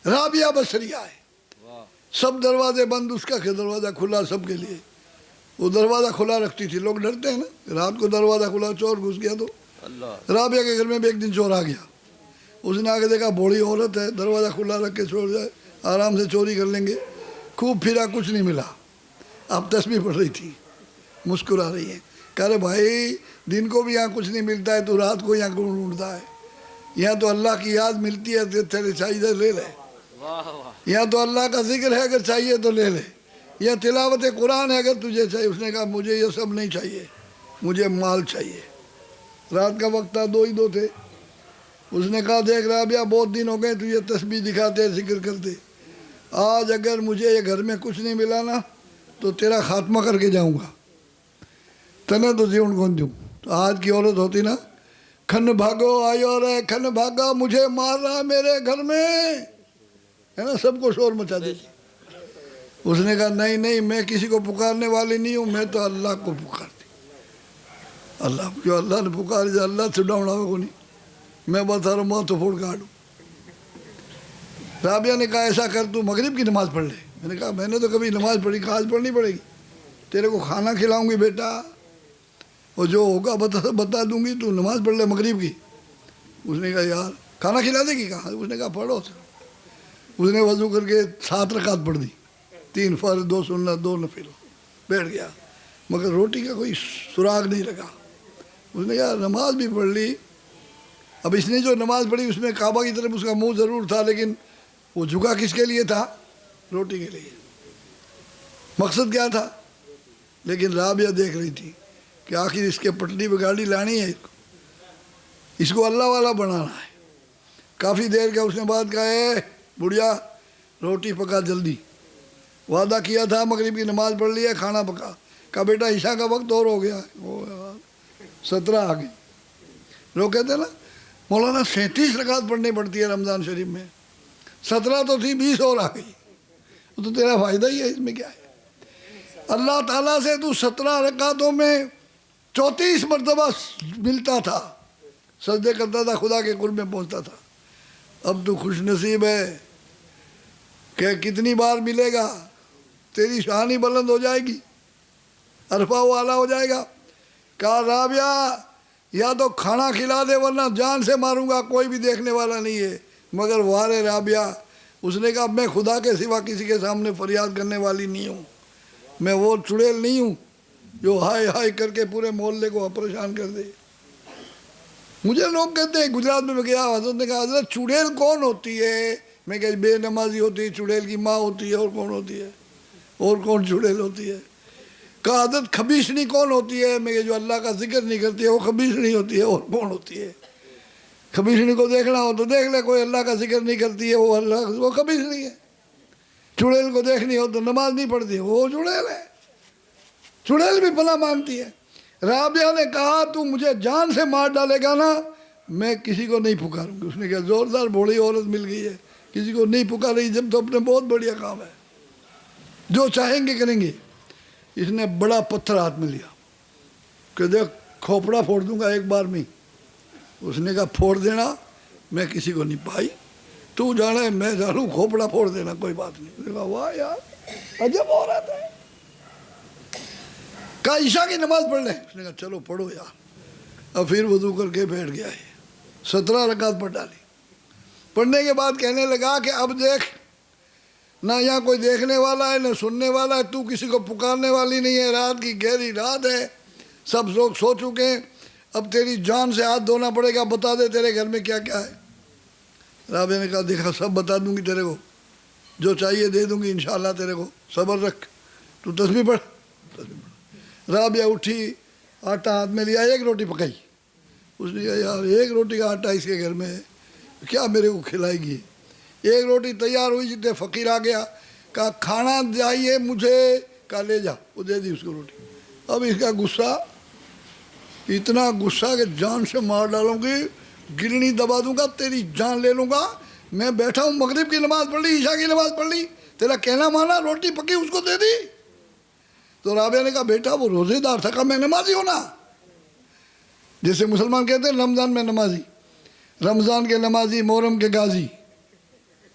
رابعہ بصریہ ہے، سب دروازے بند، اس کا دروازہ کھلا سب کے لیے. وہ دروازہ کھلا رکھتی تھی، لوگ ڈرتے ہیں نا، رات کو دروازہ کھلا چور گھس گیا تو. رابعہ کے گھر میں بھی ایک دن چور آ گیا. اس نے آگے دیکھا بوڑھی عورت ہے، دروازہ کھلا رکھ کے چھوڑ جائے، آرام سے چوری کر لیں گے. خوب پھرا، کچھ نہیں ملا. اب تسبیح پڑھ رہی تھی، مسکرا رہی ہے. کہہ رہے بھائی دن کو بھی یہاں کچھ نہیں ملتا ہے، تو رات کو یہاں کون ڈھونڈتا ہے؟ یہاں تو اللہ کی یاد ملتی ہے، تیرے چاہیے لے لے. یہاں تو اللہ کا ذکر ہے، اگر چاہیے تو لے لے. یہ تلاوت قرآن ہے، اگر تجھے چاہیے. اس نے کہا مجھے یہ سب نہیں چاہیے، مجھے مال چاہیے. رات کا وقت تھا، دو ہی دو تھے. اس نے کہا دیکھ رابعہ بہت دن ہو گئے تجھے تسبیح دکھاتے ذکر کرتے، آج اگر مجھے یہ گھر میں کچھ نہیں ملا نا تو تیرا خاتمہ کر کے جاؤں گا. تنے تو جیون کون دوں. تو آج کی عورت ہوتی نا، کھن بھاگو آیو رے کھن بھاگا، مجھے مار رہا میرے گھر میں، ہے نا، سب کو شور مچا دیتی. اس نے کہا نہیں نہیں، میں کسی کو پکارنے والی نہیں ہوں، میں تو اللہ کو پکارتی. اللہ جو اللہ نے پکاری جائے اللہ سے ڈاؤنا کو نہیں، میں بتا رہا ہوں ماں تو پھوڑ کاٹوں. رابعہ نے کہا ایسا کر تو مغرب کی نماز پڑھ لے. میں نے کہا میں نے تو کبھی نماز پڑھی، کہا آج پڑھنی پڑے گی. تیرے کو کھانا کھلاؤں گی بیٹا، اور جو ہوگا بتا دوں گی، تو نماز پڑھ لے مغرب کی. اس نے کہا یار کھانا کھلا دے گی؟ کہا. اس نے کہا پڑھو. اس نے وضو کر کے 7 رکعت پڑھ دی، 3 فرض 2 سنت 2 نفل. بیٹھ گیا، مگر روٹی کا کوئی سراغ نہیں لگا. اس نے کہا نماز بھی پڑھ لی. اب اس نے جو نماز پڑھی اس میں کعبہ کی طرف اس کا منہ ضرور تھا، لیکن وہ جھکا کس کے لیے تھا؟ روٹی کے لیے. مقصد کیا تھا؟ لیکن رابعہ دیکھ رہی تھی کہ آخر اس کے پٹلی پہ گاڑی لانی ہے، اس کو اللہ والا بنانا ہے. کافی دیر کا اس نے بات کہا ہے بڑھیا روٹی پکا جلدی. وعدہ کیا تھا مغرب کی نماز پڑھ لی ہے، کھانا پکا. کہا بیٹا عشاء کا وقت اور ہو گیا ہے. 17 آ گئی. لوگ کہتے ہیں نا مولانا 37 رکعت پڑھنی پڑتی ہے رمضان شریف میں، 17 تو تھی 20 اور آ گئی. تو تیرا فائدہ ہی ہے، اس میں کیا ہے؟ اللہ تعالیٰ سے تو 17 رکعتوں میں 34 مرتبہ ملتا تھا، سجدے کرتا تھا، خدا کے قرب میں پہنچتا تھا. اب تو خوش نصیب ہے کہ کتنی بار ملے گا، تیری شان ہی بلند ہو جائے گی، عرفہ و اعلیٰ ہو جائے گا. کہا رابعہ یا تو کھانا کھلا دے ورنہ جان سے ماروں گا، کوئی بھی دیکھنے والا نہیں ہے. مگر وارے رابعہ، اس نے کہا میں خدا کے سوا کسی کے سامنے فریاد کرنے والی نہیں ہوں. میں وہ چڑیل نہیں ہوں جو ہائے ہائے کر کے پورے محلے کو پریشان کر دے. مجھے لوگ کہتے ہیں گجرات میں گیا، حضرت نے کہا حضرت چڑیل کون ہوتی ہے؟ میں کہ بے نمازی ہوتی ہے، چڑیل کی ماں ہوتی ہے، اور کون ہوتی ہے؟ اور کون چڑیل ہوتی ہے؟ کہا حضرت خبیثنی کون ہوتی ہے؟ میں کہ جو اللہ کا ذکر نہیں کرتی ہے وہ خبیثنی ہوتی ہے. اور کون ہوتی ہے؟ خبیثنی کو دیکھنا ہو تو دیکھ لے، کوئی اللہ کا ذکر نہیں کرتی ہے وہ خبیثنی ہے. چڑیل کو دیکھنی ہو تو نماز نہیں پڑھتی، وہ چڑیل ہے. چڑیل بھی پناہ مانگتی ہے. رابعہ نے کہا تو مجھے جان سے مار ڈالے گا نا، میں کسی کو نہیں پکاروں گی. اس نے کہا زوردار بوڑھی عورت مل گئی ہے، کسی کو نہیں پکارے جب تو اپنے بہت بڑھیا کام ہے، جو چاہیں گے کریں گے. اس نے بڑا پتھر ہاتھ میں لیا کہ دیکھ کھوپڑا پھوڑ دوں گا ایک بار میں. اس نے کہا پھوڑ دینا، میں کسی کو نہیں پائی، تو جانے میں جانوں، کھوپڑا پھوڑ دینا کوئی بات نہیں. اس نے کہا واہ یار عجب عورت ہے. کہا عشاء کی نماز پڑھ لیں. اس نے کہا چلو پڑھو یار. اب پھر وضو کر کے بیٹھ گیا ہے، 17 رکعت پڑھ ڈالی. پڑھنے کے بعد کہنے لگا کہ اب دیکھ، نہ یہاں کوئی دیکھنے والا ہے نہ سننے والا ہے، تو کسی کو پکارنے والی نہیں ہے، رات کی گہری رات ہے، سب لوگ سو چکے ہیں، اب تیری جان سے ہاتھ دھونا پڑے گا، بتا دے تیرے گھر میں کیا کیا ہے. رابعہ نے کہا دیکھا سب بتا دوں گی تیرے کو، جو چاہیے دے دوں گی انشاءاللہ تیرے کو، صبر رکھ، تو تسبیح پڑھ. رابعہ اٹھی، آٹا ہاتھ میں لیا، ایک روٹی پکائی. اس نے کہا یار ایک روٹی کا آٹا اس کے گھر میں ہے، کیا میرے کو کھلائے گی؟ ایک روٹی تیار ہوئی، جتنے فقیر آ گیا، کہا کھانا چاہیے مجھے، کہا لے جا. وہ دے دی اس کو روٹی. اب اس کا غصہ اتنا غصہ کہ جان سے مار ڈالوں گی، گرنی دبا دوں گا، تیری جان لے لوں گا. میں بیٹھا ہوں، مغرب کی نماز پڑھ لی، عشاء کی نماز پڑھ لی، تیرا کہنا مانا، روٹی پکی اس کو دے دی. تو رابعہ نے کہا بیٹا وہ روزے دار تھا. کہا میں نمازی ہوں نا، جیسے مسلمان کہتے ہیں رمضان میں نمازی، رمضان کے نمازی، محرم کے غازی.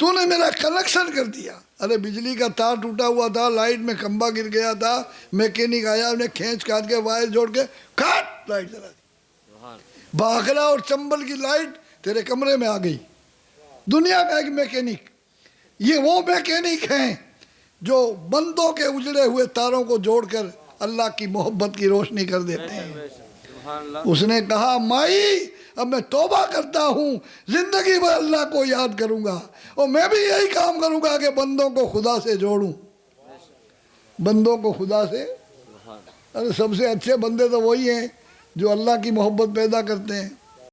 تو نے میرا کنیکشن کر دیا. ارے بجلی کا تار ٹوٹا ہوا تھا, لائٹ میں کھمبا گر گیا تھا, میکینک آیا, انہیں کھینچ کاٹ کے وائر جوڑ کے کاٹ لائٹ جلا دی. سبحان باخلا اور چمبل کی لائٹ تیرے کمرے میں آ گئی. دنیا کا ایک میکینک, یہ وہ میکینک ہیں جو بندوں کے اجڑے ہوئے تاروں کو جوڑ کر اللہ کی محبت کی روشنی کر دیتے ہیں. سبحان اللہ. اس نے کہا مائی اب میں توبہ کرتا ہوں, زندگی بھر اللہ کو یاد کروں گا, اور میں بھی یہی کام کروں گا کہ بندوں کو خدا سے جوڑوں, بندوں کو خدا سے. سبحان ارے سب سے اچھے بندے تو وہی ہیں جو اللہ کی محبت پیدا کرتے ہیں.